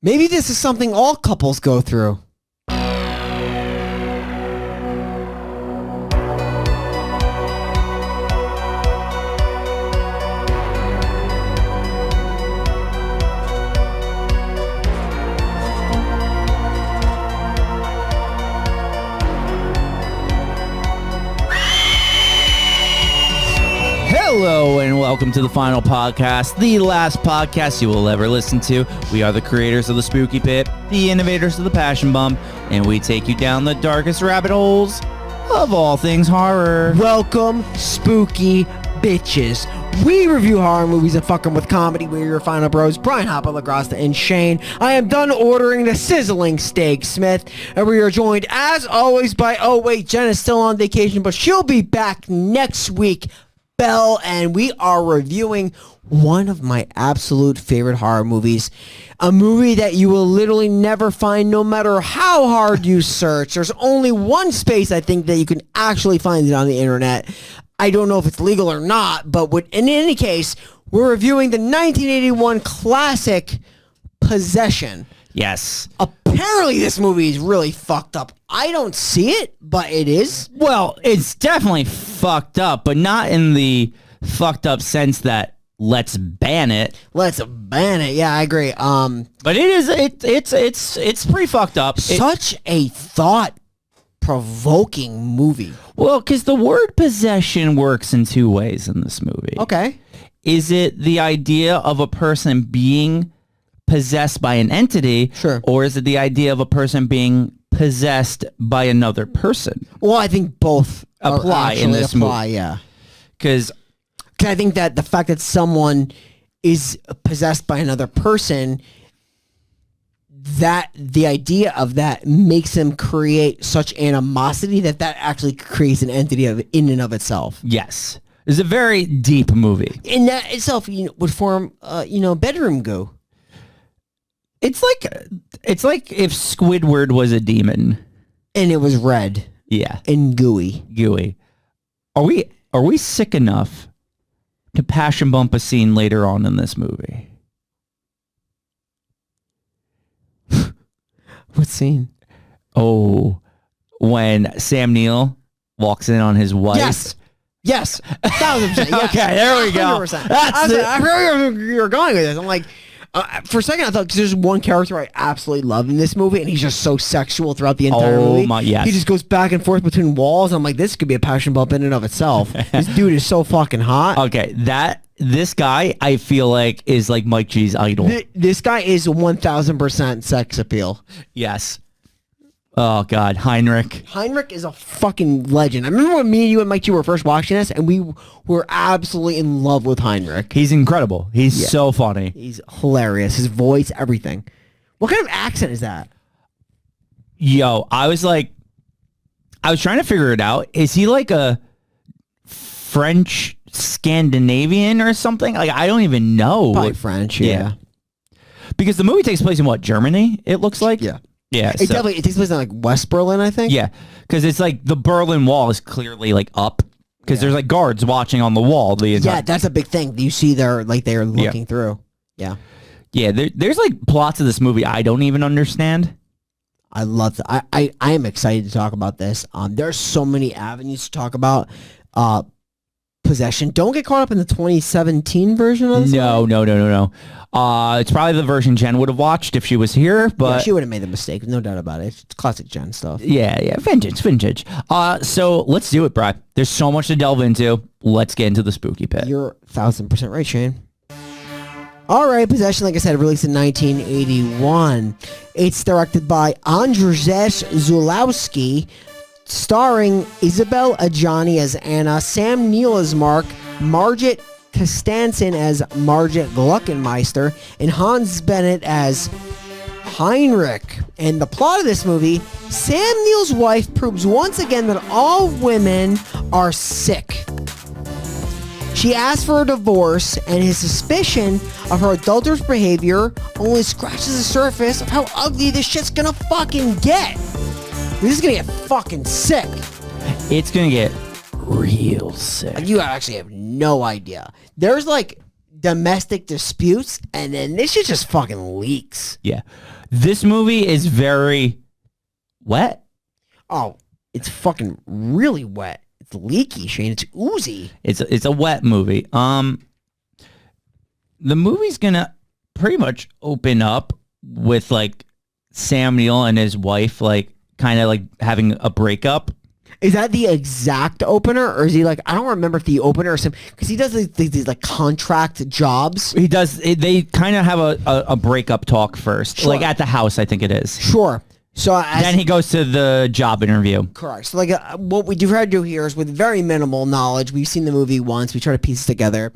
Maybe this is something all couples go through. Hello and welcome to the final podcast, the last podcast you will ever listen to. We are the creators of the Spooky Pit, the innovators of the Passion Bump, and we take you down the darkest rabbit holes of all things horror. Welcome, spooky bitches. We review horror movies and fuck 'em with comedy. We're your final bros, Brian Hopper, LaGrasta, and Shane. I am done ordering the sizzling steak, Smith, and we are joined, as always, by, oh wait, Jen is still on vacation, but she'll be back next week, Belle, and we are reviewing one of my absolute favorite horror movies. A movie that you will literally never find no matter how hard you search. There's only one space, I think, that you can actually find it on the internet. I don't know if it's legal or not, but in any case, we're reviewing the 1981 classic Possession. Yes. Apparently, this movie is really fucked up. I don't see it, but it is. Well, it's definitely fucked up, but not in the fucked up sense that let's ban it. Let's ban it. Yeah, I agree. But it is. It's pretty fucked up. Such a thought-provoking movie. Well, because the word possession works in two ways in this movie. Okay. Is it the idea of a person being possessed by an entity? Sure. Or is it the idea of a person being possessed by another person? Well, I think both apply in this movie. Yeah. Because I think that the fact that someone is possessed by another person, that the idea of that makes them create such animosity that actually creates an entity in and of itself. yes, it's a very deep movie. And that itself, would form, bedroom goo. It's like if Squidward was a demon. And it was red. Yeah. And gooey. Gooey. Are we sick enough to passion bump a scene later on in this movie? What scene? Oh, when Sam Neill walks in on his wife. Yes. 1,000%. Yes. Okay, there we go. 100%. That's it. I heard you were going with this. I'm like, for a second, I thought, because there's one character I absolutely love in this movie, and he's just so sexual throughout the entire movie. Yes. He just goes back and forth between walls. I'm like, this could be a passion bump in and of itself. This dude is so fucking hot. Okay, this guy, I feel like, is like Mike G's idol. This guy is 1,000% sex appeal. Yes. Oh, God. Heinrich. Heinrich is a fucking legend. I remember when me and you and Mike G were first watching this, and we were absolutely in love with Heinrich. He's incredible. He's so funny. He's hilarious. His voice, everything. What kind of accent is that? Yo, I was trying to figure it out. Is he like a French Scandinavian or something? Like, I don't even know. Probably French, yeah. Because the movie takes place in what, Germany, it looks like? Yeah. Yeah. It takes place in like West Berlin, I think. Yeah. Because it's like the Berlin Wall is clearly like up. Because there's like guards watching on the wall the entire. Yeah, that's a big thing. You see they're looking through. Yeah. Yeah, there's like plots of this movie I don't even understand. I love that. I am excited to talk about this. There's so many avenues to talk about. Possession. Don't get caught up in the 2017 version of this. No. It's probably the version Jen would have watched if she was here, but yeah, she would have made the mistake, no doubt about it. It's classic Jen stuff. Yeah, vintage. So let's do it, Brad. There's so much to delve into. Let's get into the spooky pit. You're 1,000% right, Shane. All right, Possession, like I said, released in 1981. It's directed by Andrzej Zulawski, starring Isabelle Adjani as Anna, Sam Neill as Mark, Margit Costanson as Margit Gluckenmeister, and Hans Bennett as Heinrich. And the plot of this movie, Sam Neill's wife proves once again that all women are sick. She asks for a divorce, and his suspicion of her adulterous behavior only scratches the surface of how ugly this shit's gonna fucking get. This is gonna get fucking sick. It's gonna get real sick. You actually have no idea. There's like domestic disputes, and then this shit just fucking leaks. Yeah. This movie is very wet. Oh, it's fucking really wet. It's leaky, Shane. It's oozy. It's a wet movie. The movie's gonna pretty much open up with like Sam Neill and his wife like kind of like having a breakup. Is that the exact opener, or is he like, I don't remember if the opener or some, because he does these like contract jobs. He does. They kind of have a breakup talk first, Sure. like at the house, I think it is. Sure. So Then he goes to the job interview. Correct. So like what we do try to do here is with very minimal knowledge. We've seen the movie once. We try to piece it together.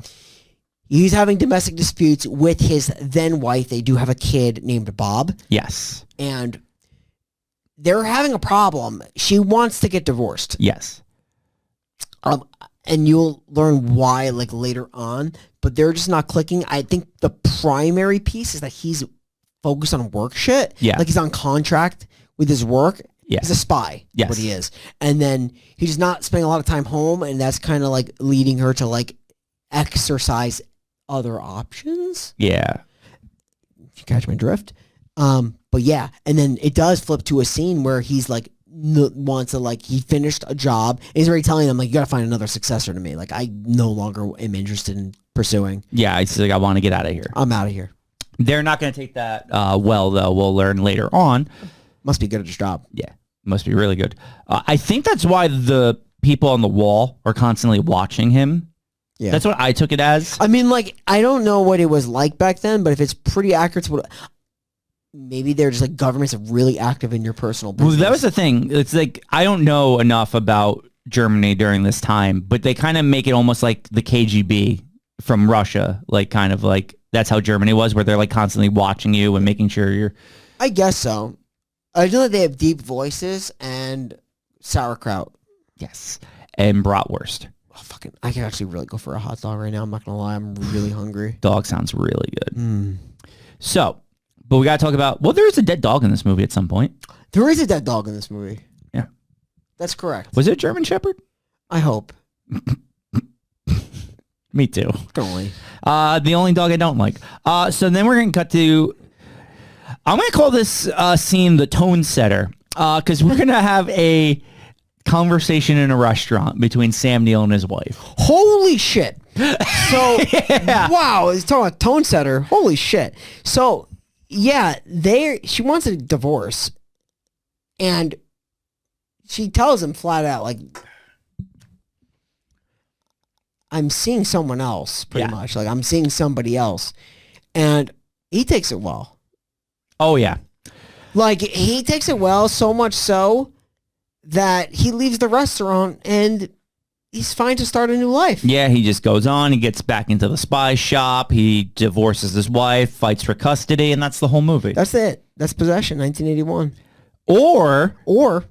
He's having domestic disputes with his then wife. They do have a kid named Bob. Yes. And they're having a problem. She wants to get divorced. Yes. And you'll learn why like later on, but they're just not clicking. I think the primary piece is that he's focused on work shit. Yeah. Like he's on contract with his work. Yeah. He's a spy. Yes. What he is. And then he's not spending a lot of time home, and that's kind of like leading her to like exercise other options. Yeah. You catch my drift? But yeah, and then it does flip to a scene where he's like wants to like he finished a job. And he's already telling him like, you gotta find another successor to me. Like I no longer am interested in pursuing. Yeah. It's like I want to get out of here. I'm out of here. They're not going to take that well though. We'll learn later on. Must be good at his job. Yeah. Must be really good. I think that's why the people on the wall are constantly watching him. Yeah, That's what I took it as. I mean, like I don't know what it was like back then, but if it's pretty accurate to what. Maybe they're just like governments are really active in your personal business. Well, that was the thing. It's like I don't know enough about Germany during this time, but they kind of make it almost like the KGB from Russia, like kind of like that's how Germany was, where they're like constantly watching you and making sure you're. I guess so. I know that they have deep voices and sauerkraut. Yes, and bratwurst. Oh, fucking, I can actually really go for a hot dog right now. I'm not gonna lie, I'm really hungry. Dog sounds really good. So. But we got to talk about, well, there is a dead dog in this movie at some point. There is a dead dog in this movie. Yeah. That's correct. Was it a German Shepherd? I hope. Me too. Only. The only dog I don't like. So then we're going to cut to, I'm going to call this scene the tone setter. Because we're going to have a conversation in a restaurant between Sam Neill and his wife. Holy shit. So, wow, he's talking about tone setter. Holy shit. So, yeah, she wants a divorce, and she tells him flat out, like, I'm seeing someone else, pretty much. Like, I'm seeing somebody else. And he takes it well. Oh, yeah. Like, he takes it well, so much so that he leaves the restaurant and he's fine to start a new life. Yeah, he just goes on. He gets back into the spy shop. He divorces his wife, fights for custody, and that's the whole movie. That's it. That's Possession, 1981. Or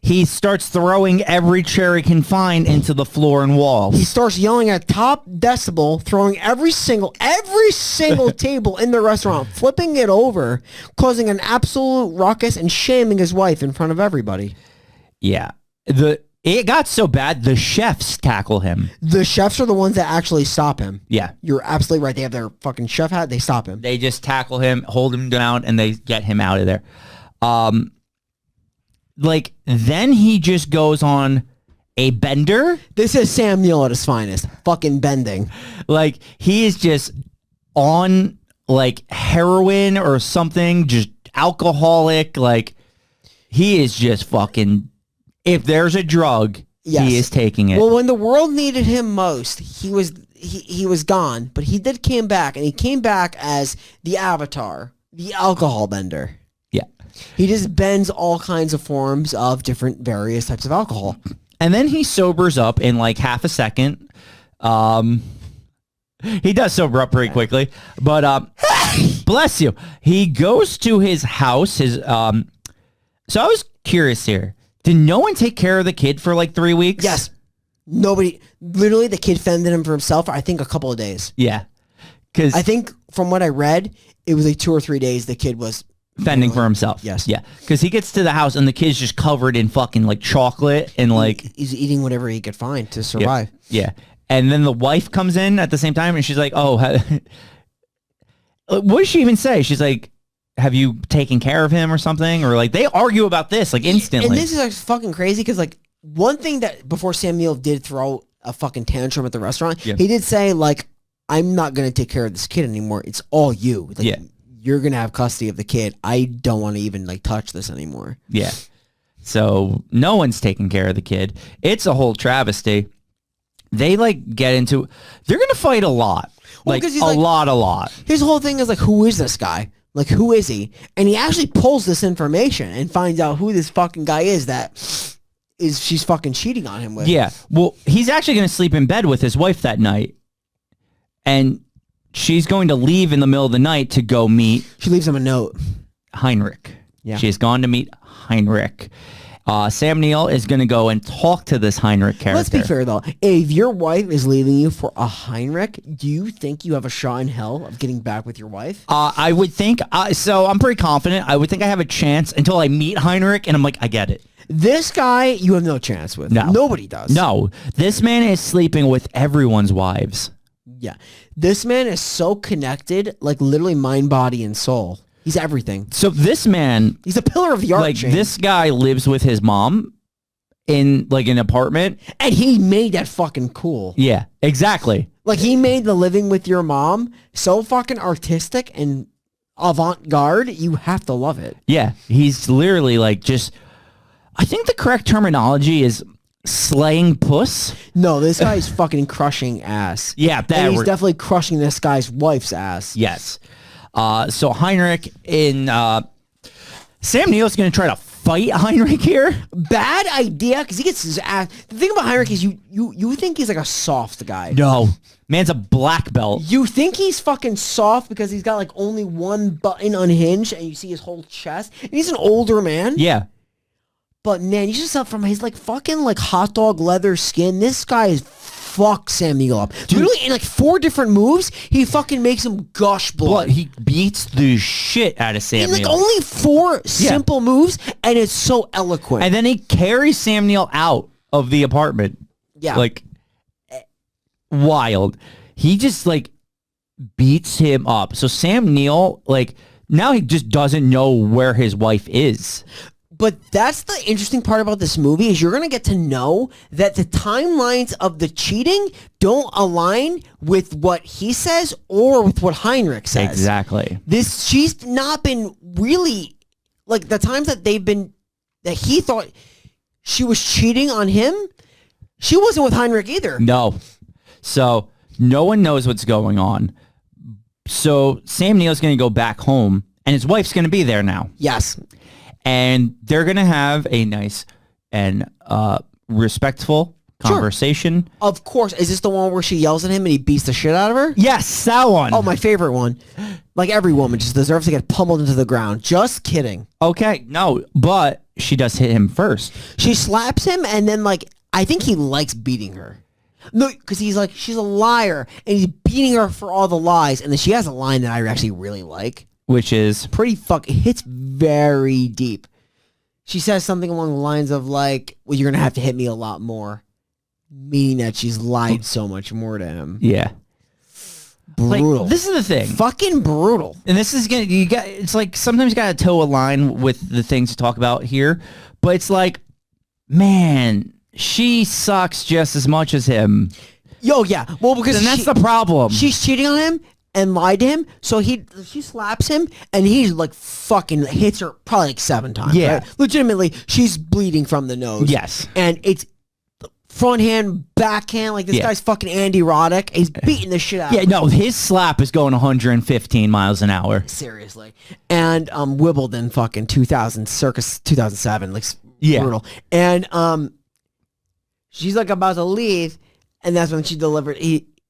he starts throwing every chair he can find into the floor and walls. He starts yelling at top decibel, throwing every single table in the restaurant, flipping it over, causing an absolute ruckus and shaming his wife in front of everybody. Yeah. It got so bad, the chefs tackle him. The chefs are the ones that actually stop him. Yeah. You're absolutely right. They have their fucking chef hat. They stop him. They just tackle him, hold him down, and they get him out of there. Like, then he just goes on a bender. This is Sam Neill at his finest. Fucking bending. Like, he is just on, like, heroin or something, just alcoholic. Like, he is just fucking... If there's a drug, he is taking it. Well, when the world needed him most, he was gone. But he did came back, and he came back as the Avatar, the alcohol bender. Yeah. He just bends all kinds of forms of different various types of alcohol. And then he sobers up in like half a second. He does sober up pretty quickly. But bless you. He goes to his house. So I was curious here. Did no one take care of the kid for like 3 weeks? Yes. Nobody. Literally, the kid fended him for himself for, I think, a couple of days. Yeah. I think from what I read, it was like 2 or 3 days the kid was... Fending for himself. Yes. Yeah. Because he gets to the house and the kid's just covered in fucking like chocolate and like... He's eating whatever he could find to survive. Yeah. And then the wife comes in at the same time, and she's like, "Oh, what does she even say?" She's like, "Have you taken care of him or something?" Or like they argue about this like instantly. And this is like fucking crazy because like one thing that before Sam Neill did throw a fucking tantrum at the restaurant, he did say like, "I'm not gonna take care of this kid anymore. It's all you. Like, you're gonna have custody of the kid. I don't want to even like touch this anymore." Yeah. So no one's taking care of the kid. It's a whole travesty. They like get into. They're gonna fight a lot. Like a lot. His whole thing is like, who is this guy? Like, who is he? And he actually pulls this information and finds out who this fucking guy is that she's fucking cheating on him with. Yeah. Well, he's actually going to sleep in bed with his wife that night. And she's going to leave in the middle of the night to go meet. She leaves him a note. Heinrich. Yeah. She's gone to meet Heinrich. Sam Neill is going to go and talk to this Heinrich character. Let's be fair, though. If your wife is leaving you for a Heinrich, do you think you have a shot in hell of getting back with your wife? I would think, so I'm pretty confident. I would think I have a chance until I meet Heinrich, and I'm like, I get it. This guy, you have no chance with. No. Nobody does. No. This man is sleeping with everyone's wives. Yeah. This man is so connected, like literally mind, body, and soul. He's everything. So this man, he's a pillar of the art chain. This guy lives with his mom in like an apartment, and he made that fucking cool. Yeah, exactly. Like he made the living with your mom so fucking artistic and avant-garde. You have to love it. Yeah, he's literally like just. I think the correct terminology is slaying puss. No, this guy is fucking crushing ass. Yeah, and he's definitely crushing this guy's wife's ass. Yes. So Heinrich in Sam Neill's going to try to fight Heinrich here. Bad idea because he gets his ass. The thing about Heinrich is you think he's like a soft guy. No, man's a black belt. You think he's fucking soft because he's got like only one button unhinged and you see his whole chest. And he's an older man. Yeah. But man, you just saw from his like fucking like hot dog leather skin. This guy is fuck Sam Neill up. Dude, literally in like 4 different moves, he fucking makes him gush blood. He beats the shit out of Sam Neill. In like only 4 simple moves, and it's so eloquent. And then he carries Sam Neill out of the apartment. Yeah. Like, wild. He just like beats him up. So Sam Neill, like, now he just doesn't know where his wife is. But that's the interesting part about this movie is you're going to get to know that the timelines of the cheating don't align with what he says or with what Heinrich says. Exactly. She's not been really, like the times that that he thought she was cheating on him, she wasn't with Heinrich either. No. So no one knows what's going on. So Sam Neill's going to go back home and his wife's going to be there now. Yes. And they're going to have a nice and respectful conversation. Sure. Of course. Is this the one where she yells at him and he beats the shit out of her? Yes, that one. Oh, my favorite one. Like every woman just deserves to get pummeled into the ground. Just kidding. Okay, no, but she does hit him first. She slaps him and then like, I think he likes beating her. No, because he's like, she's a liar and he's beating her for all the lies. And then she has a line that I actually really like. Which is? It hits very deep. She says something along the lines of like, well, you're going to have to hit me a lot more. Meaning that she's lied so much more to him. Yeah. Brutal. Like, this is the thing. Fucking brutal. And this is going to, it's like sometimes you got to toe a line with the things to talk about here. But it's like, man, she sucks just as much as him. Yo, yeah. Well, because that's the problem. She's cheating on him and lied to him, so she slaps him, and he like fucking hits her probably like 7 times. Yeah. Right? Legitimately, she's bleeding from the nose. Yes. And it's front hand, backhand, like this guy's fucking Andy Roddick. He's beating the shit out of her. No, his slap is going 115 miles an hour. Seriously. And Wimbledon fucking 2007, like brutal. And she's like about to leave, and that's when she delivered.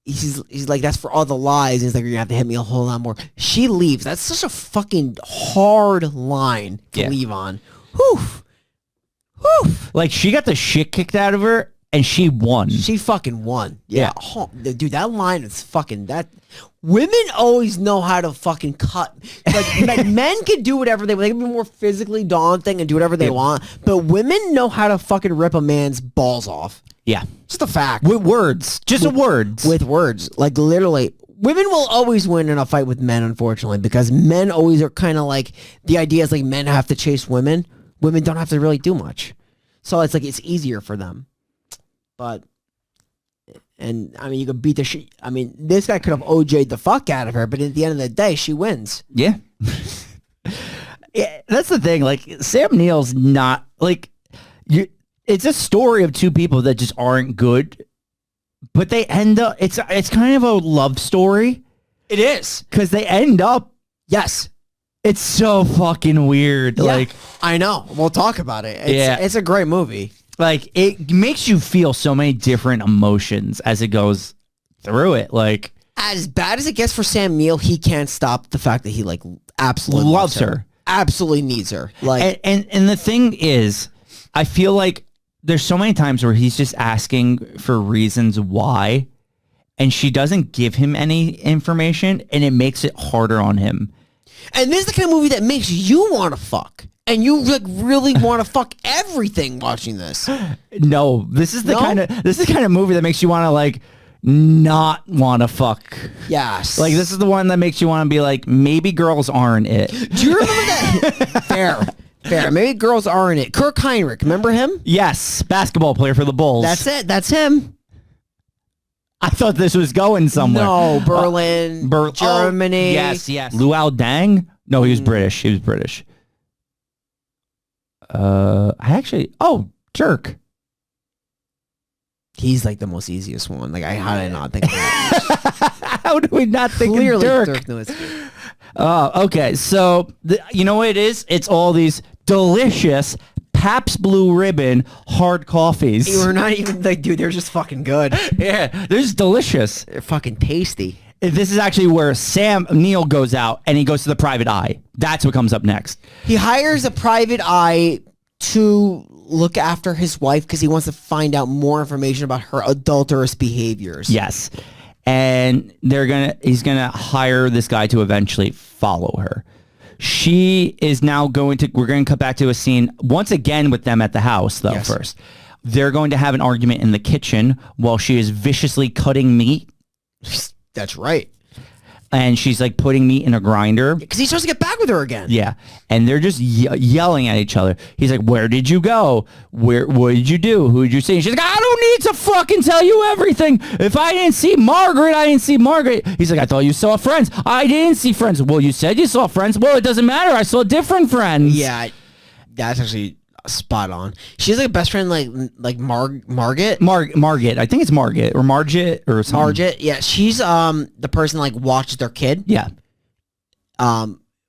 He's like, that's for all the lies. And he's like, you're gonna have to hit me a whole lot more. She leaves. That's such a fucking hard line to leave on. Whew. Like, she got the shit kicked out of her, and she won. She fucking won. Yeah. Oh, dude, that line is fucking that. Women always know how to fucking cut. Like men can do whatever they want. They can be more physically daunting and do whatever they want. But women know how to fucking rip a man's balls off. Yeah. Just a fact. With words. Words. With words. Like literally. Women will always win in a fight with men, unfortunately, because men always are kind of like, the idea is like men have to chase women. Women don't have to really do much. So it's like, it's easier for them. But, and I mean, you could beat the shit. I mean, this guy could have OJ'd the fuck out of her, but at the end of the day, she wins. Yeah. Yeah, that's the thing. Like, Sam Neill's not, like, it's a story of two people that just aren't good. But they end up, it's kind of a love story. It is. Because they end up, yes. It's so fucking weird. Yeah, like, I know. We'll talk about it. It's a great movie. Like, it makes you feel so many different emotions as it goes through it. Like, as bad as it gets for Sam Neill, he can't stop the fact that he, like, absolutely loves her. Absolutely needs her. Like, and the thing is, I feel like there's so many times where he's just asking for reasons why, and she doesn't give him any information, and it makes it harder on him. And this is the kind of movie that makes you want to fuck. And you like really want to fuck everything watching this. No, this is the kind of movie that makes you want to like not want to fuck. Yes. Like this is the one that makes you want to be like, maybe girls aren't it. Do you remember that? Fair. Maybe girls aren't it. Kirk Heinrich, remember him? Yes, basketball player for the Bulls. That's it. That's him. I thought this was going somewhere. No, Berlin, Germany. Oh, yes. Luau Dang? No, he was British. Jerk. He's like the most easiest one. Like, how did I not think of that? How do we not think Clearly, of Dirk? Dirk Nowitzki. Okay, so you know what it is? It's all these delicious Pabst Blue Ribbon hard coffees. We're not even like, dude, they're just fucking good. Yeah, they're just delicious. They're fucking tasty. This is actually where Sam Neill goes out and he goes to the private eye. That's what comes up next. He hires a private eye to look after his wife because he wants to find out more information about her adulterous behaviors. Yes. And he's gonna hire this guy to eventually follow her. She is now we're going to cut back to a scene once again with them at the house though. Yes. First. They're going to have an argument in the kitchen while she is viciously cutting meat. That's right. And she's like putting meat in a grinder. Because he's supposed to get back with her again. Yeah. And they're just yelling at each other. He's like, where did you go? What did you do? Who did you see? She's like, I don't need to fucking tell you everything. If I didn't see Margaret, I didn't see Margaret. He's like, I thought you saw friends. I didn't see friends. Well, you said you saw friends. Well, it doesn't matter. I saw different friends. Yeah. That's actually spot on. She's like a best friend, like Margaret. Margaret. I think it's Margaret or Margit or something. Margaret. Yeah, she's the person like watches their kid. Yeah.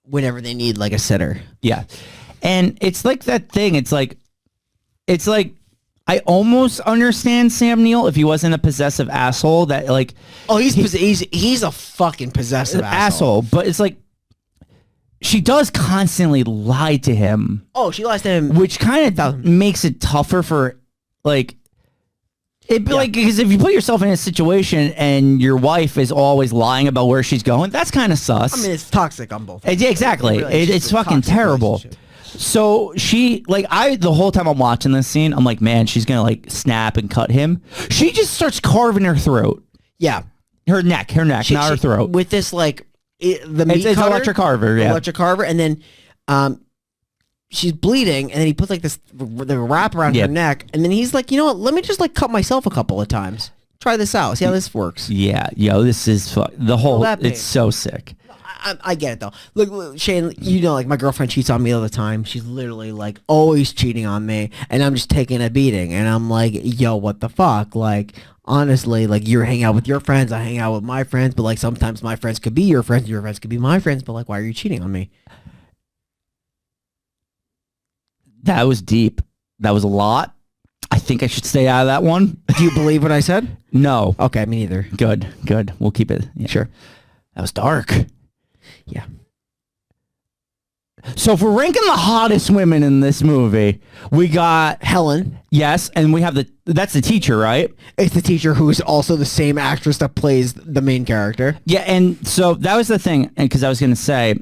Whenever they need like a sitter. Yeah, and it's like that thing. It's like I almost understand Sam Neill if he wasn't a possessive asshole. That like, oh, he's a fucking possessive asshole. But it's like, she does constantly lie to him. Oh, she lies to him. Which kind of makes it tougher for, like, like, because if you put yourself in a situation and your wife is always lying about where she's going, that's kind of sus. I mean, it's toxic on both. Yeah, exactly. It's fucking terrible. So she, like, the whole time I'm watching this scene, I'm like, man, she's going to, like, snap and cut him. She just starts carving her throat. Yeah. Her neck, not her throat. With this, like, it's electric carver, yeah. Electric carver, and then she's bleeding, and then he puts like the wrap around her neck, and then he's like, you know what? Let me just like cut myself a couple of times. Try this out. See how this works. Yeah, this is it's so sick. I get it though. Look, Shane, you know, like my girlfriend cheats on me all the time. She's literally like always cheating on me, and I'm just taking a beating, and I'm like, yo, what the fuck? Like, honestly, like you're hanging out with your friends, I hang out with my friends, but like sometimes my friends could be your friends could be my friends, but like, why are you cheating on me? That was deep. That was a lot. I think I should stay out of that one. Do you believe what I said? No. Okay, me neither. Good. We'll keep it. Yeah. Sure. That was dark. Yeah. So if we're ranking the hottest women in this movie, we got Helen. yes, and we have that's the teacher, right? It's the teacher who is also the same actress that plays the main character. Yeah, and so that was the thing, and because I was going to say,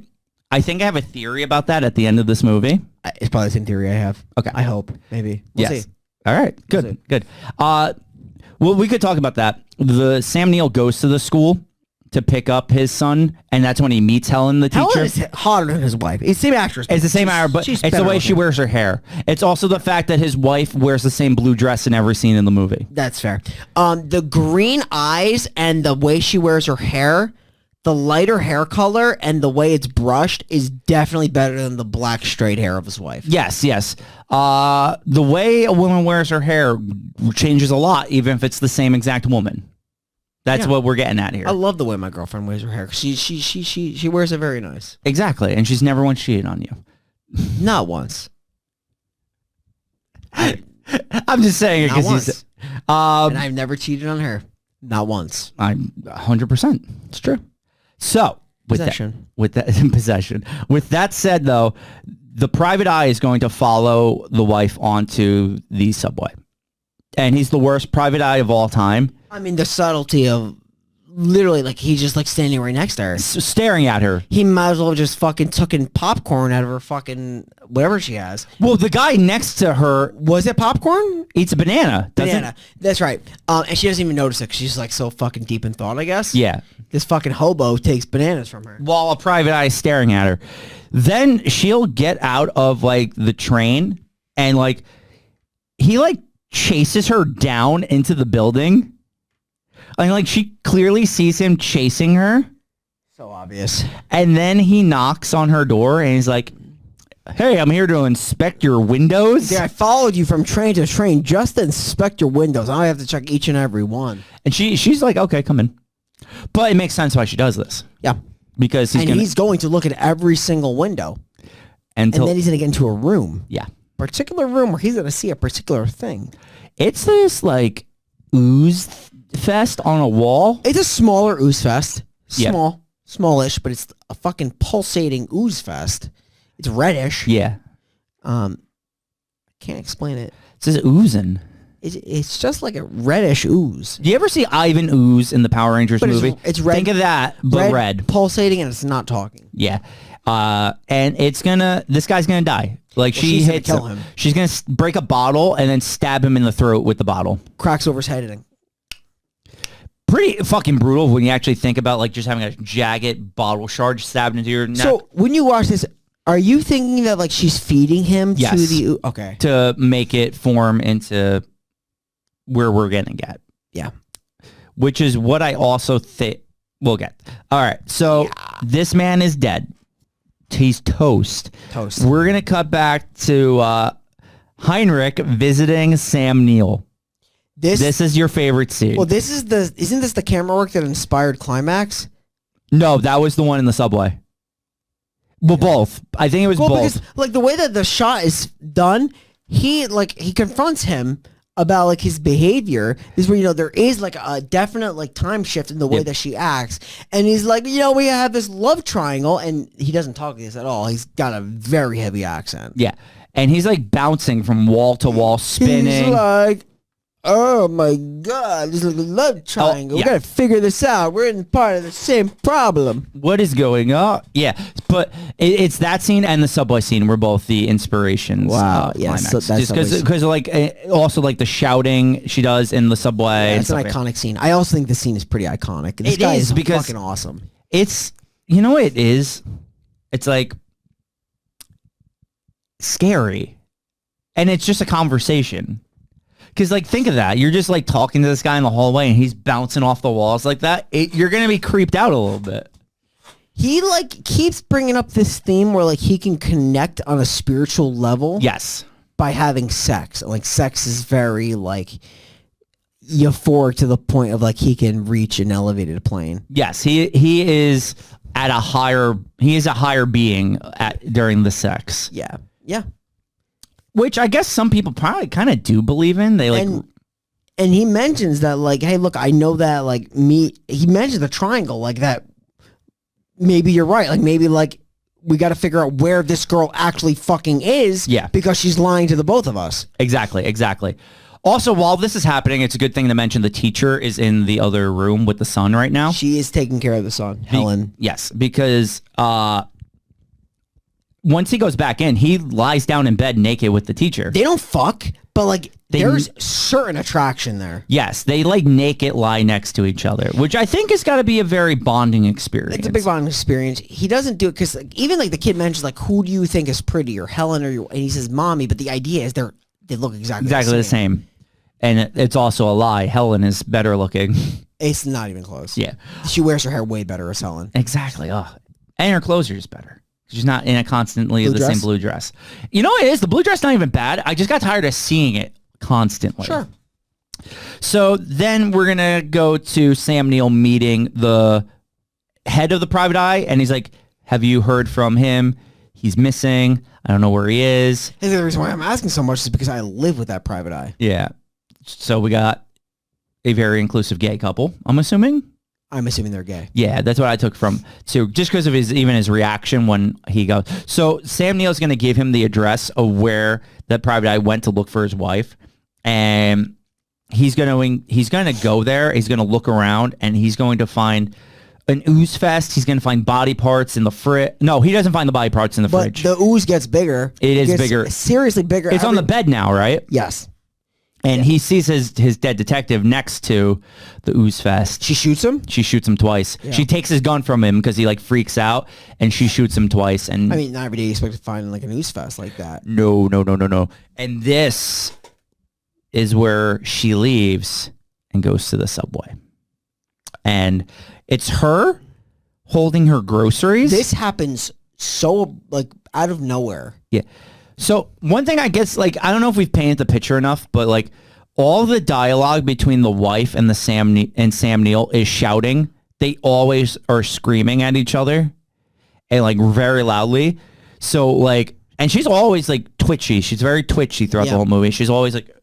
I think I have a theory about that at the end of this movie. It's probably the same theory I have. Okay. I hope. Maybe. We'll Yes. see. All right. Good. see. Good. Well, we could talk about that. The Sam Neill goes to the school to pick up his son, and that's when he meets Helen, the teacher. Helen is hotter than his wife. It's the same actress. It's the same hour, but she's it's the better way she looking. wears her hair. It's also the fact that his wife wears the same blue dress in every scene in the movie. That's fair. The green eyes and the way she wears her hair, the lighter hair color and the way it's brushed is definitely better than the black straight hair of his wife. Yes, yes. The way a woman wears her hair changes a lot, even if it's the same exact woman. That's what we're getting at here. I love the way my girlfriend wears her hair. She wears it very nice. Exactly, and she's never once cheated on you. Not once. I'm just saying it Not because once. And I've never cheated on her. Not once. I'm 100%. It's true. So with Possession. Possession. With that said, though, the private eye is going to follow the wife onto the subway, and he's the worst private eye of all time. I mean, the subtlety of literally, like, he's just, like, standing right next to her. Staring at her. He might as well have just fucking taken popcorn out of her fucking whatever she has. Well, the guy next to her Was it popcorn? eats a banana. Banana. That's right. And she doesn't even notice it 'cause she's, like, so fucking deep in thought, I guess. Yeah. This fucking hobo takes bananas from her. While a private eye is staring at her. Then she'll get out of, like, the train, and, like, he, like, chases her down into the building. And, like, she clearly sees him chasing her. So obvious. And then he knocks on her door, and he's like, hey, I'm here to inspect your windows. Yeah, I followed you from train to train just to inspect your windows. I have to check each and every one. And she's like, okay, come in. But it makes sense why she does this. Yeah. Because he's going to look at every single window. until, And then he's going to get into a room. yeah. Particular room where he's going to see a particular thing. It's this, like, ooze fest on a wall. It's a smaller ooze fest. Yeah. Smallish, but it's a fucking pulsating ooze fest. It's reddish. Yeah. Can't explain it. It says oozing. It's just like a reddish ooze. Do you ever see Ivan Ooze in the Power Rangers But movie? it's red. Think of that, but red. Pulsating, and it's not talking. Yeah. And this guy's gonna die. Like, she she's gonna hits kill him. She's gonna break a bottle and then stab him in the throat with the bottle. Cracks over his head and Pretty fucking brutal when you actually think about, like, just having a jagged bottle shard stabbed into your neck. So when you watch this, are you thinking that, like, she's feeding him to Yes. the okay? To make it form into where we're gonna get. Yeah. Which is what I also think we'll get. All right. So this man is dead. He's toast. Toast. We're going to cut back to Heinrich visiting Sam Neill. This is your favorite scene. Well, isn't this the camera work that inspired Climax? No, that was the one in the subway. Well, both. I think it was both. Because, like, the way that the shot is done, he confronts him about, like, his behavior. This is where, there is, like, a definite, like, time shift in the way that she acts. And he's like, we have this love triangle, and he doesn't talk this at all. He's got a very heavy accent. Yeah. And he's, like, bouncing from wall to wall, spinning. He's like, oh my God, this is a love triangle. yeah. We gotta figure this out. We're in part of the same problem. What is going on? Yeah, but it's that scene and the subway scene were both the inspirations. Wow, of yes, Climax. so that's just because like also like the shouting she does in the subway. It's an iconic scene. I also think the scene is pretty iconic. This It guy is, is because fucking awesome. It's what it is. It's like scary, and it's just a conversation. Because, like, think of that. You're just, like, talking to this guy in the hallway, and he's bouncing off the walls like that. You're going to be creeped out a little bit. He, like, keeps bringing up this theme where, like, he can connect on a spiritual level. Yes. By having sex. Like, sex is very, like, euphoric to the point of, like, he can reach an elevated plane. Yes, he is at a higher. He is a higher being during the sex. Yeah. Yeah. Which I guess some people probably kind of do believe in. They like, and he mentions that, like, hey, look, I know that, like, he mentions the triangle, like, that maybe you're right. Like, maybe, like, we got to figure out where this girl actually fucking is. Yeah. Because she's lying to the both of us. Exactly. Also, while this is happening, it's a good thing to mention the teacher is in the other room with the son right now. She is taking care of the son, Helen. Yes, because once he goes back in, he lies down in bed naked with the teacher. They don't fuck, but like there's certain attraction there. Yes, they like naked lie next to each other, which I think has got to be a very bonding experience. It's a big bonding experience. He doesn't do it because even like the kid mentions like, who do you think is prettier, Helen or you? And he says, "Mommy," but the idea is they look exactly the same. And it's also a lie. Helen is better looking. It's not even close. Yeah, she wears her hair way better as Helen. Exactly. Oh, and her clothes are just better. She's not in a constantly blue the dress? same blue dress. You know what it is? The blue dress not even bad. I just got tired of seeing it constantly. Sure. So then we're going to go to Sam Neill meeting the head of the private eye. And he's like, have you heard from him? He's missing. I don't know where he is. And the reason why I'm asking so much is because I live with that private eye. Yeah. So we got a very inclusive gay couple, I'm assuming. I'm assuming they're gay. Yeah, that's what I took from too, just because of his reaction when he goes. So Sam Neill's going to give him the address of where that private eye went to look for his wife, and he's going to go there. He's going to look around, and he's going to find an ooze fest. He's going to find body parts in the fridge. No, he doesn't find the body parts in the fridge. But the ooze gets bigger. It is bigger. Seriously bigger. It's on the bed now, right? Yes. And he sees his dead detective next to the ooze fest. She shoots him? She shoots him twice. Yeah. She takes his gun from him because he like freaks out, and she shoots him twice. And I mean, not every day you expect to find like an ooze fest like that. No. And this is where she leaves and goes to the subway. And it's her holding her groceries. This happens so like out of nowhere. Yeah. So one thing I guess, like, I don't know if we've painted the picture enough, but like all the dialogue between the wife and Sam Neill is shouting. They always are screaming at each other and like very loudly. So like, and she's always like twitchy. She's very twitchy throughout the whole movie. She's always like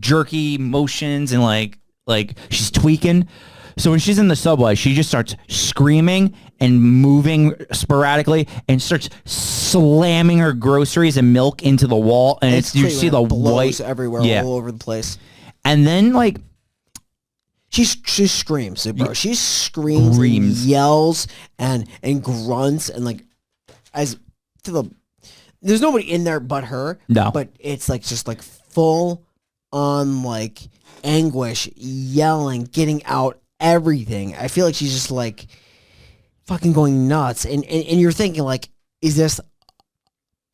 jerky motions and like she's tweaking. So when she's in the subway, she just starts screaming and moving sporadically and starts slamming her groceries and milk into the wall. And you see the white everywhere, all over the place. And then like she screams, bro. She screams, and yells and grunts and like there's nobody in there but her. No, but it's like just like full on like anguish, yelling, getting out everything. I feel like she's just like fucking going nuts, and you're thinking like, is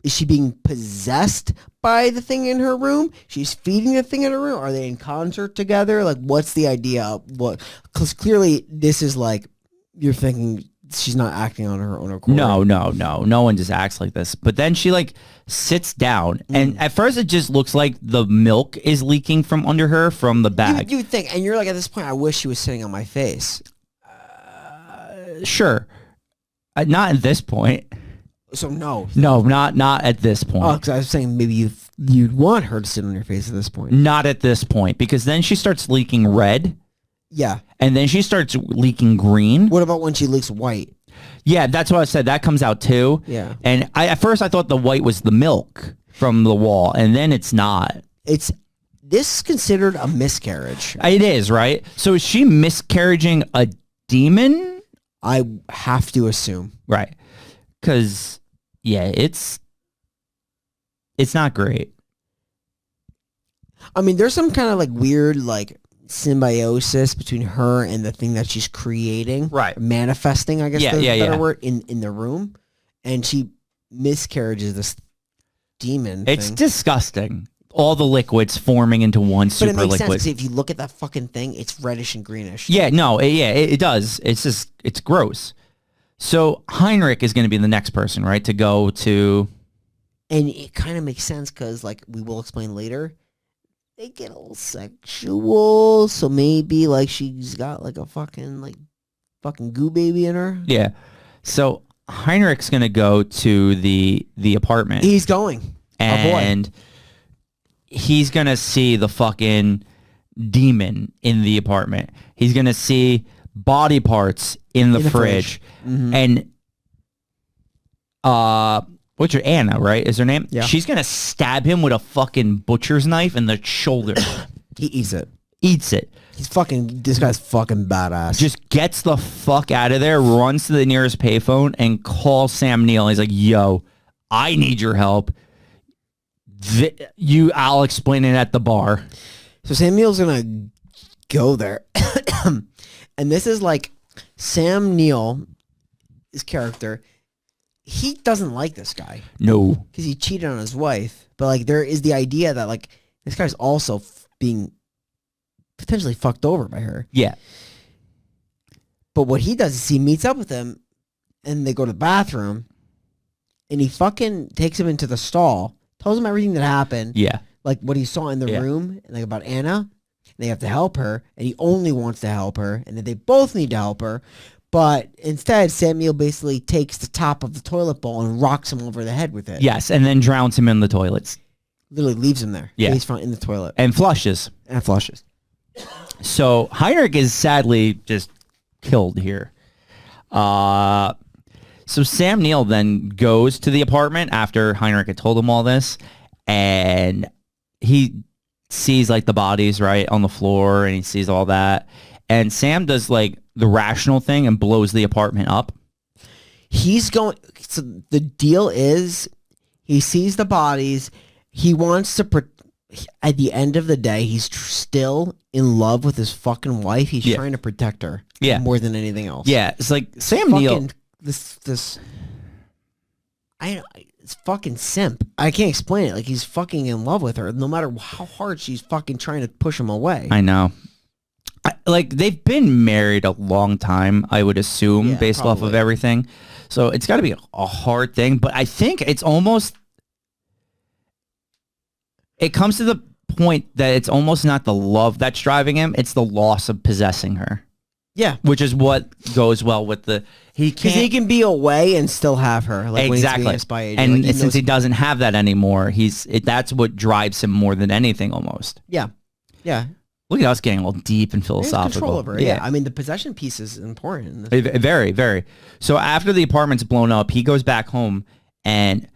she being possessed by the thing in her room? She's feeding the thing in her room. Are they in concert together? Like, what's the idea? Because clearly this is like, you're thinking she's not acting on her own accord. No one just acts like this. But then she like sits down, and at first it just looks like the milk is leaking from under her from the bag. You would think, and you're like, at this point, I wish she was sitting on my face. Sure. Not at this point. So no, not at this point. Oh, because I was saying maybe you'd want her to sit on your face at this point. Not at this point, because then she starts leaking red. Yeah. And then she starts leaking green. What about when she leaks white? Yeah, that's what I said. That comes out too. Yeah. And at first I thought the white was the milk from the wall, and then it's not. This is considered a miscarriage. It is, right? So is she miscarriaging a demon? I have to assume. Right. Because, yeah, it's not great. I mean, there's some kind of like weird like symbiosis between her and the thing that she's creating. Right. Manifesting, I guess the better word, in the room. And she miscarriages this demon It's thing. Disgusting. All the liquids forming into one super liquid. But it makes sense, 'cause if you look at that fucking thing, it's reddish and greenish. Yeah, no, it does. It's gross. So Heinrich is going to be the next person, right, to go to... And it kind of makes sense because, like, we will explain later, they get all sexual, so maybe, like, she's got, like, a fucking goo baby in her. Yeah. So Heinrich's going to go to the apartment. He's going. And he's going to see the fucking demon in the apartment. He's going to see body parts in the fridge. Mm-hmm. And what's her Anna, right? Is her name? Yeah. She's gonna stab him with a fucking butcher's knife in the shoulder. He eats it. Eats it. This guy's fucking badass. Just gets the fuck out of there, runs to the nearest payphone, and calls Sam Neill. He's like, "Yo, I need your help. I'll explain it at the bar." So Sam Neill's gonna go there, and this is like Sam Neill, his character. He doesn't like this guy. No, because he cheated on his wife. But like, there is the idea that like this guy's also being potentially fucked over by her. Yeah. But what he does is he meets up with him, and they go to the bathroom, and he fucking takes him into the stall, tells him everything that happened. Yeah. Like what he saw in the room, and like about Anna, and they have to help her, and he only wants to help her, and that they both need to help her. But instead, Samuel basically takes the top of the toilet bowl and rocks him over the head with it. Yes, and then drowns him in the toilets. Literally leaves him there. Yeah. Face front in the toilet. And flushes. And flushes. So Heinrich is sadly just killed here. So Sam Neill then goes to the apartment after Heinrich had told him all this, and he sees like the bodies right on the floor, and he sees all that. And Sam does like the rational thing and blows the apartment up. He's going. So the deal is, he sees the bodies. He wants to. At the end of the day, he's still in love with his fucking wife. He's trying to protect her. Yeah. More than anything else. Yeah. It's like Sam Neill. It's fucking simp. I can't explain it. Like, he's fucking in love with her, no matter how hard she's fucking trying to push him away. I know. Like, they've been married a long time, I would assume, based off of everything. So it's got to be a hard thing. But I think it's almost... It comes to the point that it's almost not the love that's driving him. It's the loss of possessing her. Yeah. Which is what goes well with the... Because he can be away and still have her. Like, exactly. When he's being and like, since he doesn't have that anymore, that's what drives him more than anything almost. Yeah. Yeah. Look at us getting all deep and philosophical. Control over it. Yeah. I mean, the possession piece is important. Very, very. So after the apartment's blown up, he goes back home, and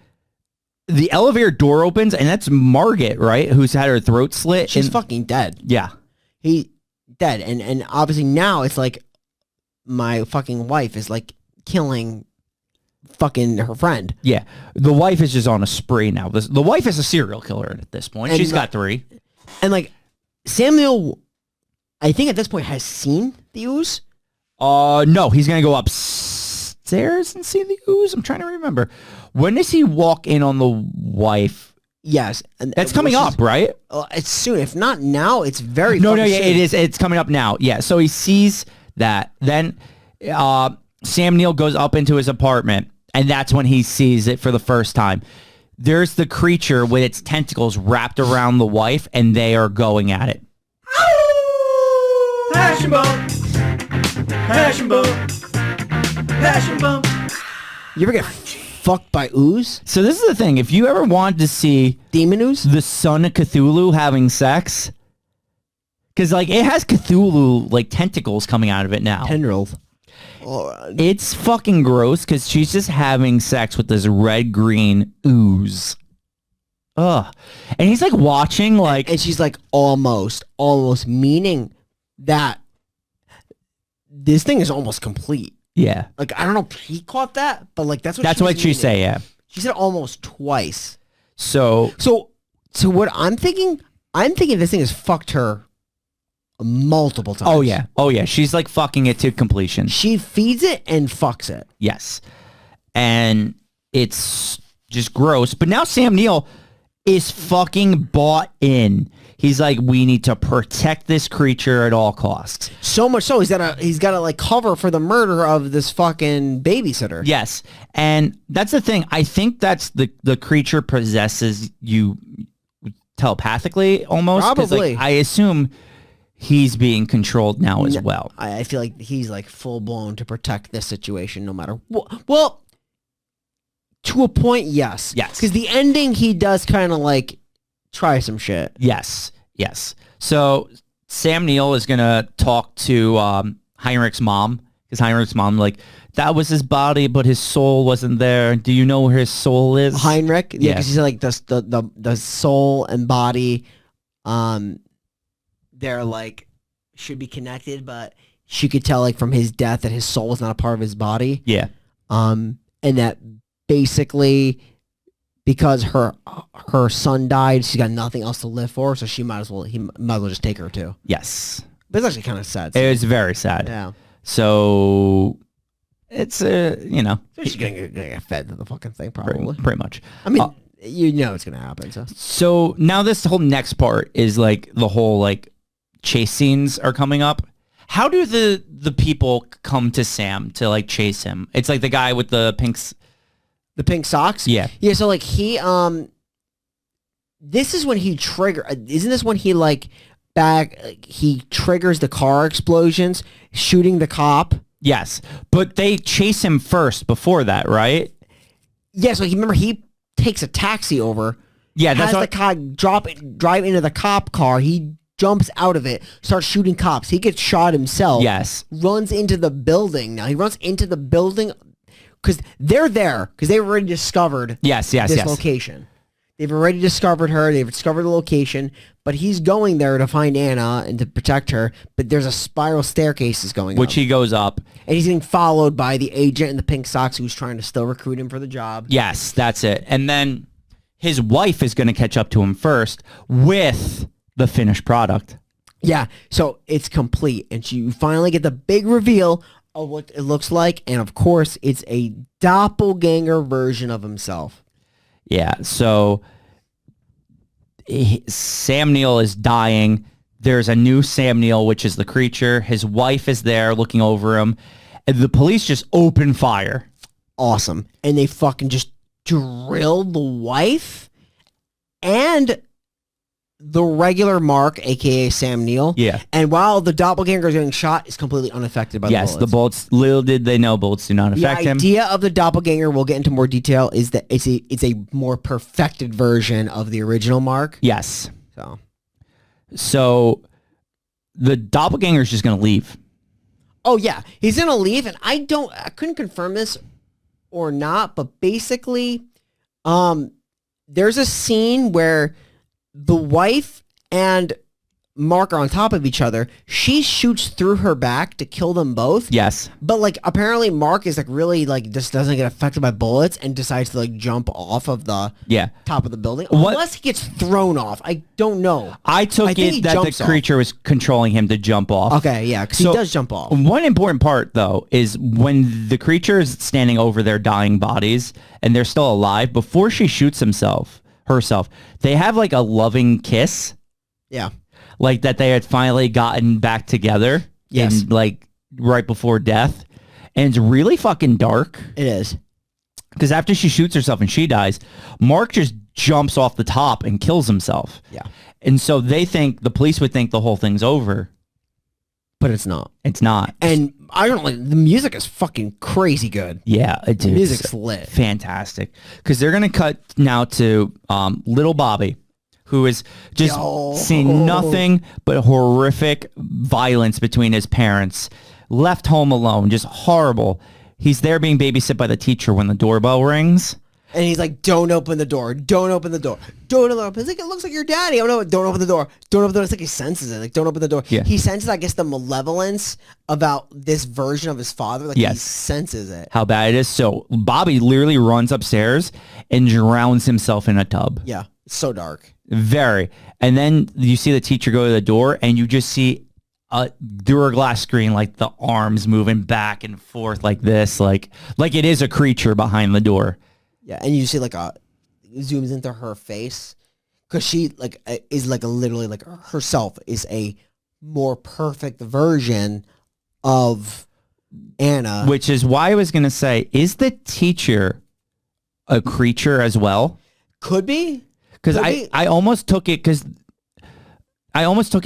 the elevator door opens, and that's Margaret, right? Who's had her throat slit. She's fucking dead. Yeah. He dead. And obviously now it's like my fucking wife is like killing fucking her friend. Yeah. The wife is just on a spree now. The wife is a serial killer at this point. She's got 3. And like Samuel, I think at this point has seen the ooze. No, he's gonna go upstairs and see the ooze. I'm trying to remember. When does he walk in on the wife? Yes, and that's coming up, right? It's soon. If not now, it's very no. soon. It is. It's coming up now. Yeah. So he sees that. Then Sam Neill goes up into his apartment, and that's when he sees it for the first time. There's the creature with its tentacles wrapped around the wife, and they are going at it. Passion bump. Passion bump. Passion bump. You ever get fucked by ooze? So this is the thing. If you ever wanted to see demon ooze, the son of Cthulhu having sex, because like it has Cthulhu like tentacles coming out of it now. Tendrils. It's fucking gross because she's just having sex with this red-green ooze. Ugh. And he's like watching like... And she's like almost, meaning that this thing is almost complete. Yeah. Like, I don't know if he caught that, but like that's what she say, yeah. She said almost twice. So what I'm thinking this thing has fucked her multiple times. Oh yeah. She's like fucking it to completion. She feeds it and fucks it. Yes. And it's just gross. But now Sam Neill is fucking bought in. He's like, we need to protect this creature at all costs. So much so he's got to like cover for the murder of this fucking babysitter. Yes. And that's the thing. I think that's the creature possesses you telepathically almost. Probably. Like, I assume he's being controlled now as well. I feel like he's like full blown to protect this situation no matter what. Well, to a point, yes. Yes. Because the ending, he does kind of like try some shit. Yes. So Sam Neill is going to talk to Heinrich's mom, because Heinrich's mom like that was his body, but his soul wasn't there. Do you know where his soul is? Heinrich, yeah, Yeah. because he's like the soul and body, they're like should be connected, but she could tell like from his death that his soul was not a part of his body. Yeah. And that basically because her son died, she's got nothing else to live for, so he might as well just take her too. Yes. But it's actually kind of sad. It was very sad. Yeah. So it's So she's gonna get fed to the fucking thing probably. pretty much. I mean, it's gonna happen. So now this whole next part is like the whole like chase scenes are coming up. How do the people come to Sam to like chase him? It's like the guy with the pink socks. Yeah. Yeah. So like he this is when he isn't this when he like he triggers the car explosions, shooting the cop? Yes, but they chase him first before that, right? Yeah. So he takes a taxi over. Yeah, that's has what the car drive into the cop car. He jumps out of it, starts shooting cops. He gets shot himself. Yes. Runs into the building. Now he runs into the building because they're there because they've already discovered Yes. this location. They've already discovered her. They've discovered the location, but he's going there to find Anna and to protect her. But there's a spiral staircase is going Which up. he goes up. And he's getting followed by the agent in the pink socks who's trying to still recruit him for the job. Yes, that's it. And then his wife is going to catch up to him first with the finished product. Yeah, so it's complete. And you finally get the big reveal of what it looks like. And of course, it's a doppelganger version of himself. Yeah, so Sam Neill is dying. There's a new Sam Neill, which is the creature. His wife is there looking over him. And the police just open fire. Awesome. And they fucking just drill the wife and the regular Mark, a.k.a. Sam Neill. Yeah. And while the doppelganger is getting shot, is completely unaffected by the bullets. Yes, the bullets, little did they know bullets do not affect him. The idea of the doppelganger, we'll get into more detail, is that it's a more perfected version of the original Mark. Yes. So the doppelganger is just going to leave. oh yeah, he's gonna leave, and I couldn't confirm this or not, but basically, there's a scene where the wife and Mark are on top of each other. She shoots through her back to kill them both. Yes. But like apparently Mark is like really like just doesn't get affected by bullets and decides to like jump off of the top of the building. What? Unless he gets thrown off. I don't know. I think he it that jumps the off. creature was controlling him to jump off. Okay, yeah, because So- he does jump off. One important part, though, is when the creature is standing over their dying bodies and they're still alive, before she shoots herself, they have like a loving kiss, Yeah. like that they had finally gotten back together. Yes. in, like right before death. And it's really fucking dark It is. because after she shoots herself and she dies, Mark just jumps off the top and kills himself. Yeah. And so the police would think the whole thing's over. But it's not. It's not. And I don't know, the music is fucking crazy good. Yeah, The music's lit. fantastic. Because they're going to cut now to little Bobby, who is just seeing nothing but horrific violence between his parents. Left home alone, just horrible. He's there being babysit by the teacher when the doorbell rings. And he's like, don't open the door. Don't open the door. Don't open the door. It's like, it looks like your daddy. Oh, no, don't open the door. Don't open the door. It's like he senses it. Like, don't open the door. Yeah. He senses, I guess, the malevolence about this version of his father. Like, he senses it. How bad it is. So Bobby literally runs upstairs and drowns himself in a tub. Yeah. It's so dark. Very. And then you see the teacher go to the door and you just see through a glass screen, like the arms moving back and forth like this, like it is a creature behind the door. Yeah. And you see, like, zooms into her face. Because she, like, is, like, literally, like, herself is a more perfect version of Anna. Which is why I was going to say, is the teacher a creature as well? Could be. Because I almost took it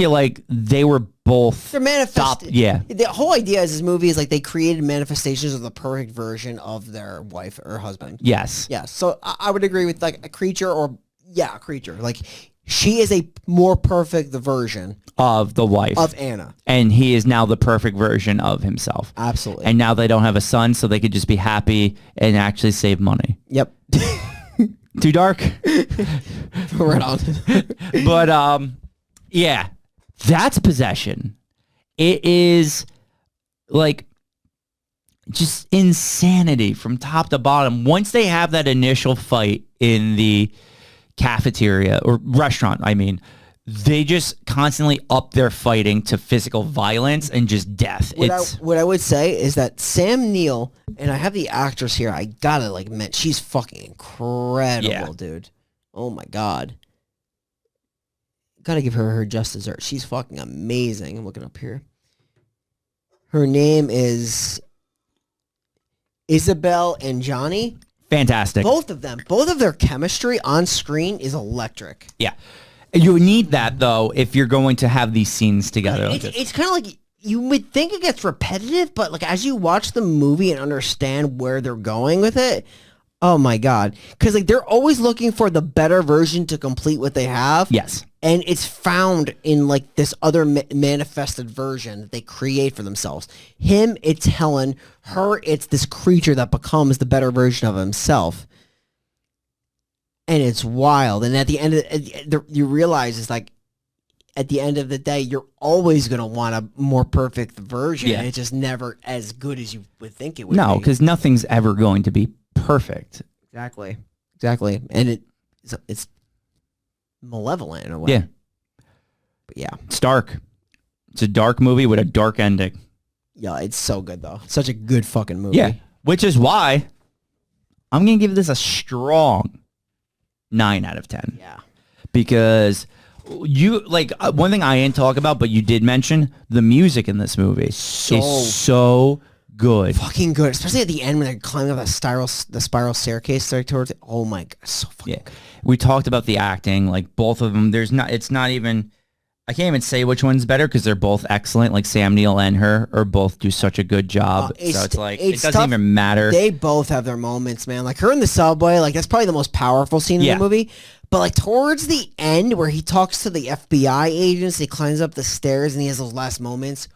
like they were both They're manifesting. Yeah. The whole idea is this movie is like they created manifestations of the perfect version of their wife or husband. Yes. Yeah. So I would agree with like a creature or a creature. Like She is a more perfect version of the wife. of Anna. And he is now the perfect version of himself. Absolutely. And now they don't have a son, so they could just be happy and actually save money. Yep. Too dark? Right on. But, yeah, that's Possession. It is, like, just insanity from top to bottom. Once they have that initial fight in the cafeteria, or restaurant, I mean, they just constantly up their fighting to physical violence and just death. What I would say is that Sam Neill, and I have the actress here, I gotta, like, she's fucking incredible, dude. Oh, my God. Gotta give her just dessert. She's fucking amazing. I'm looking up here. Her name is Isabel and Johnny. Fantastic. Both of them. Both of their chemistry on screen is electric. Yeah. You need that, though, if you're going to have these scenes together. It's kind of like, you would think it gets repetitive, but, like, as you watch the movie and understand where they're going with it, oh, my God. Because, like, they're always looking for the better version to complete what they have. Yes. And it's found in, like, this other manifested version that they create for themselves. Him, it's Helen. Her, it's this creature that becomes the better version of himself. And it's wild. And at the end of you realize it's like, at the end of the day, you're always going to want a more perfect version. Yeah. It's just never as good as you would think it would be. No, because nothing's ever going to be perfect. Exactly. And it's malevolent in a way. Yeah. But yeah. It's dark. It's a dark movie with a dark ending. Yeah, it's so good, though. Such a good fucking movie. Yeah. Which is why I'm going to give this a strong 9 out of 10. Yeah. Because one thing I didn't talk about, but you did mention, the music in this movie is so good. Fucking good. Especially at the end when they're climbing up the spiral staircase right towards it. Oh my God. So fucking good. We talked about the acting, like both of them. It's not even, I can't even say which one's better because they're both excellent. Like Sam Neill and her both do such a good job. So it's like, it doesn't tough. even matter. They both have their moments, man. Like her in the subway, like that's probably the most powerful scene in the movie. But like towards the end where he talks to the FBI agents, he climbs up the stairs and he has those last moments.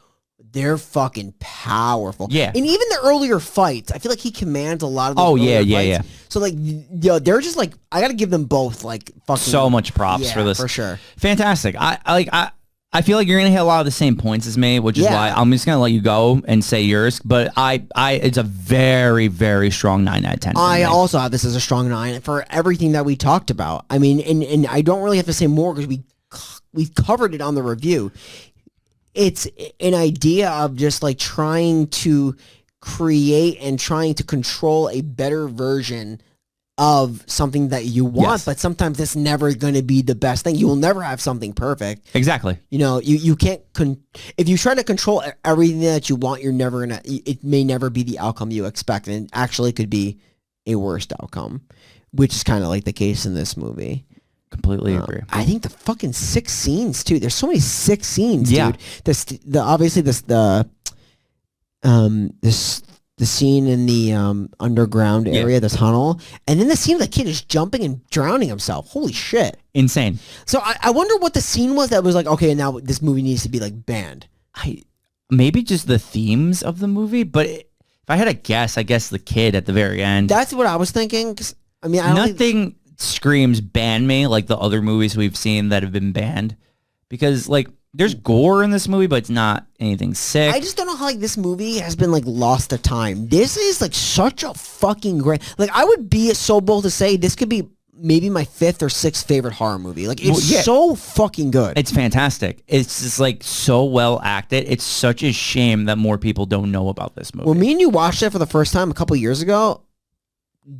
They're fucking powerful. Yeah. And even the earlier fights, I feel like he commands a lot of those fights. So like, they're just like, I got to give them both like fucking so much props for this. For sure. Fantastic. I feel like you're gonna hit a lot of the same points as me, which is why I'm just gonna let you go and say yours. But it's a very, very strong 9 out of 10. I also have this as a strong 9 for everything that we talked about. I mean, and I don't really have to say more because we've covered it on the review. It's an idea of just like trying to create and trying to control a better version of something that you want, but sometimes it's never going to be the best thing. You will never have something perfect. Exactly. You know, you can't, if you try to control everything that you want, you're never going to, it may never be the outcome you expect, and actually could be a worst outcome, which is kind of like the case in this movie. Completely agree. I think the fucking 6 scenes too. There's so many 6 scenes, dude. The scene in the underground area, the tunnel, and then the scene of the kid is jumping and drowning himself. Holy shit! Insane. So I wonder what the scene was that was like, okay, now this movie needs to be like banned. Maybe just the themes of the movie, but if I had a guess, I guess the kid at the very end. That's what I was thinking. 'Cause, I mean, nothing screams ban me like the other movies we've seen that have been banned, because like there's gore in this movie, but it's not anything sick. I just don't know how like this movie has been like lost to time. This is like such a fucking great. Like I would be so bold to say this could be maybe my 5th or 6th favorite horror movie. Like it's so fucking good. It's fantastic. It's just like so well acted. It's such a shame that more people don't know about this movie. When me and you watched it for the first time a couple years ago,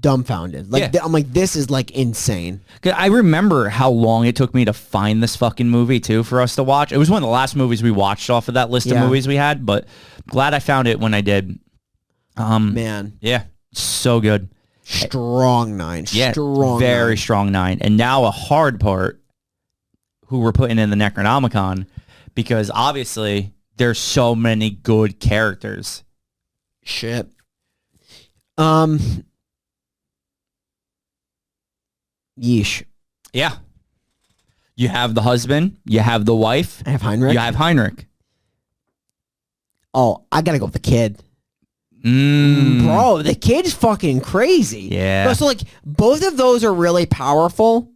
dumbfounded. Like I'm like, this is like insane. I remember how long it took me to find this fucking movie too for us to watch. It was one of the last movies we watched off of that list of movies we had, but glad I found it when I did. Man. Yeah. So good. Strong 9. Yeah. Strong Very 9. strong 9. And now a hard part who we're putting in the Necronomicon, because obviously there's so many good characters. Shit. Yeesh. Yeah. You have the husband. You have the wife. I have Heinrich. You have Heinrich. Oh, I gotta go with the kid. Mm. Bro, the kid's fucking crazy. Yeah. No, so like both of those are really powerful,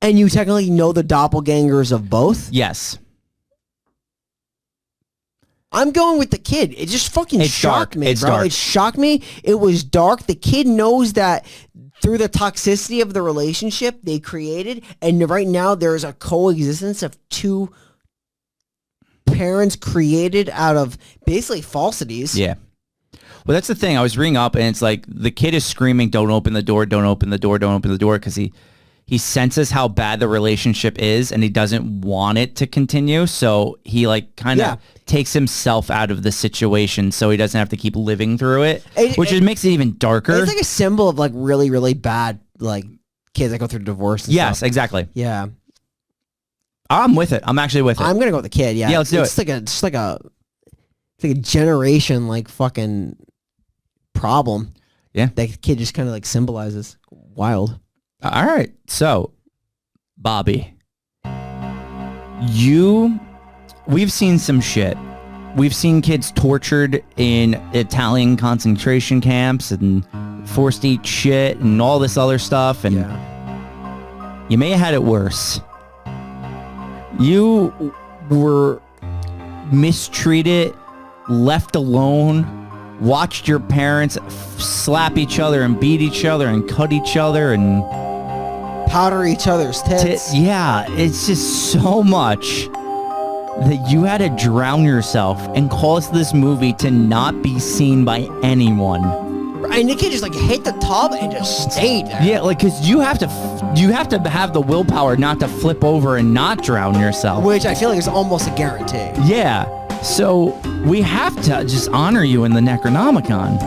and you technically know the doppelgangers of both. Yes. I'm going with the kid. It just fucking It's shocked dark. me, It's bro. dark. It shocked me. It was dark. The kid knows that through the toxicity of the relationship they created, and right now there's a coexistence of two parents created out of basically falsities. Yeah. Well, that's the thing. I was reading up, and it's like the kid is screaming, "Don't open the door! Don't open the door! Don't open the door!" Because he senses how bad the relationship is, and he doesn't want it to continue. So he like kind of takes himself out of the situation, so he doesn't have to keep living through it, which makes it even darker. It's like a symbol of like really, really bad like kids that go through divorce. And Yes, stuff. exactly. Yeah, I'm with it. I'm actually with it. I'm gonna go with the kid. Yeah, Yeah, let's do it's it. It's like a generation like fucking problem. Yeah. That kid just kind of like symbolizes. Wild. All right. So, Bobby, we've seen some shit. We've seen kids tortured in Italian concentration camps and forced to eat shit and all this other stuff. And you may have had it worse. You were mistreated, left alone, watched your parents slap each other and beat each other and cut each other and powder each other's tits. Yeah, it's just so much that you had to drown yourself and cause this movie to not be seen by anyone. And the kid just like hit the tub and just stayed there. Yeah, like because you have to have the willpower not to flip over and not drown yourself. Which I feel like is almost a guarantee. Yeah. So we have to just honor you in the Necronomicon.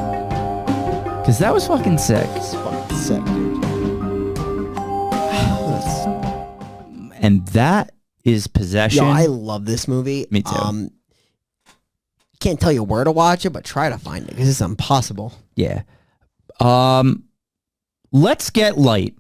Because that was fucking sick. It's fucking sick, dude. And that is Possession. Yo, I love this movie. Me too. Can't tell you where to watch it, but try to find it because it's impossible. Yeah. Let's get light.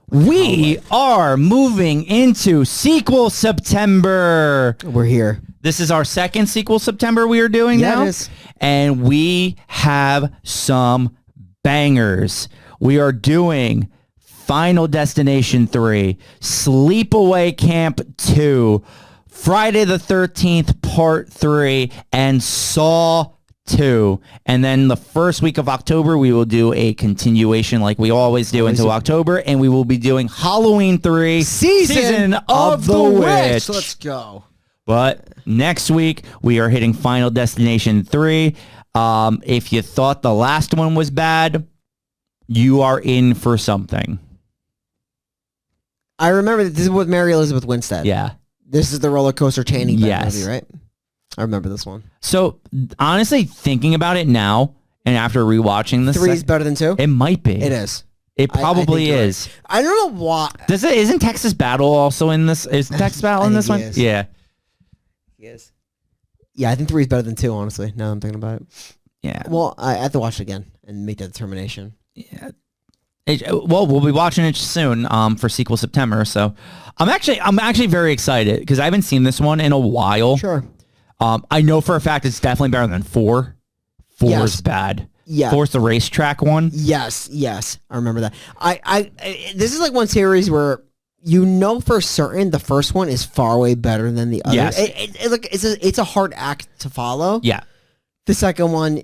We are moving into sequel September. We're here. This is our second sequel September we are doing Yeah, now. it is. And we have some bangers. We are doing Final Destination 3, Sleepaway Camp 2, Friday the 13th Part 3, and Saw 2. And then the first week of October, we will do a continuation like we always do into October, and we will be doing Halloween 3, Season of the Witch. Let's go. But next week, we are hitting Final Destination 3. If you thought the last one was bad, you are in for something. I remember that this is with Mary Elizabeth Winstead. Yeah. This is the roller coaster Channing Yes. movie, right? I remember this one. So, honestly, thinking about it now, and after rewatching this, 3 is better than 2? it might be. It is. It I probably think you're is. right. I don't know why. Isn't Texas Battle also in this? Is Texas Battle in I this think one? he is. Yeah. Yes. Yeah, I think 3 is better than 2, honestly, now I'm thinking about it. Yeah. Well, I have to watch it again and make that determination. Yeah. Well, we'll be watching it soon for sequel September. So I'm actually very excited because I haven't seen this one in a while. Sure. I know for a fact it's definitely better than 4. 4 Yes. is bad. Yeah. 4's the racetrack one. Yes, I remember that. This is like one series where you know for certain the first one is far way better than the other. Yes. It's a hard act to follow. Yeah. The second one,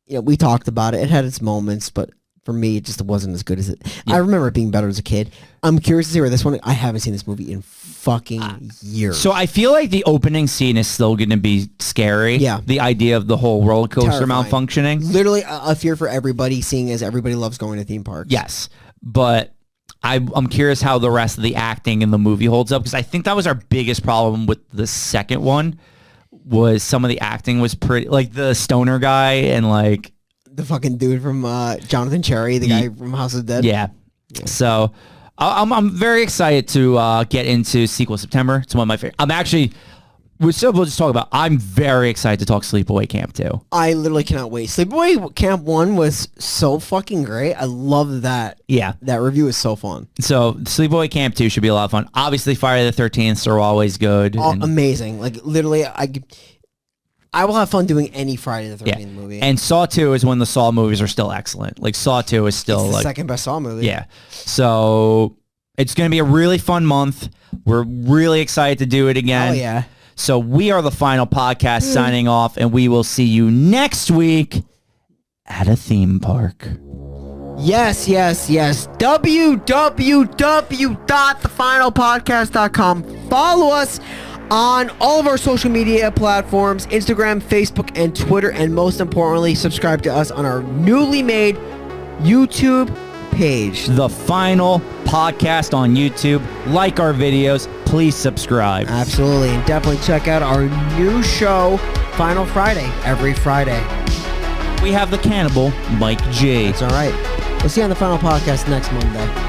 we talked about it. It had its moments, but for me, it just wasn't as good as it. Yeah. I remember it being better as a kid. I'm curious to see where this one. I haven't seen this movie in fucking years. So I feel like the opening scene is still going to be scary. Yeah. The idea of the whole roller coaster Terrifying. malfunctioning. Literally a fear for everybody, seeing as everybody loves going to theme parks. Yes. But I'm curious how the rest of the acting in the movie holds up because I think that was our biggest problem with the second one was some of the acting was pretty, like the stoner guy and like The fucking dude from Jonathan Cherry, the guy from House of Dead. Yeah. So I'm very excited to get into sequel September. It's one of my favorite. we'll just talk about, I'm very excited to talk Sleepaway Camp 2. I literally cannot wait. Sleepaway Camp 1 was so fucking great. I love that. Yeah. That review is so fun. So Sleepaway Camp 2 should be a lot of fun. Obviously, Friday the 13th are always good. Amazing. Like, literally, I will have fun doing any Friday the 13th movie. And Saw 2 is when the Saw movies are still excellent. Like, Saw 2 is still it's the like... second best Saw movie. Yeah. So it's going to be a really fun month. We're really excited to do it again. Oh, yeah. So we are the final podcast signing off, and we will see you next week at a theme park. Yes. www.thefinalpodcast.com. Follow us on all of our social media platforms, Instagram, Facebook, and Twitter. And most importantly, subscribe to us on our newly made YouTube page. The Final Podcast on YouTube. Like our videos. Please subscribe. Absolutely. And definitely check out our new show, Final Friday, every Friday. We have the cannibal, Mike G. That's all right. We'll see you on the Final Podcast next Monday.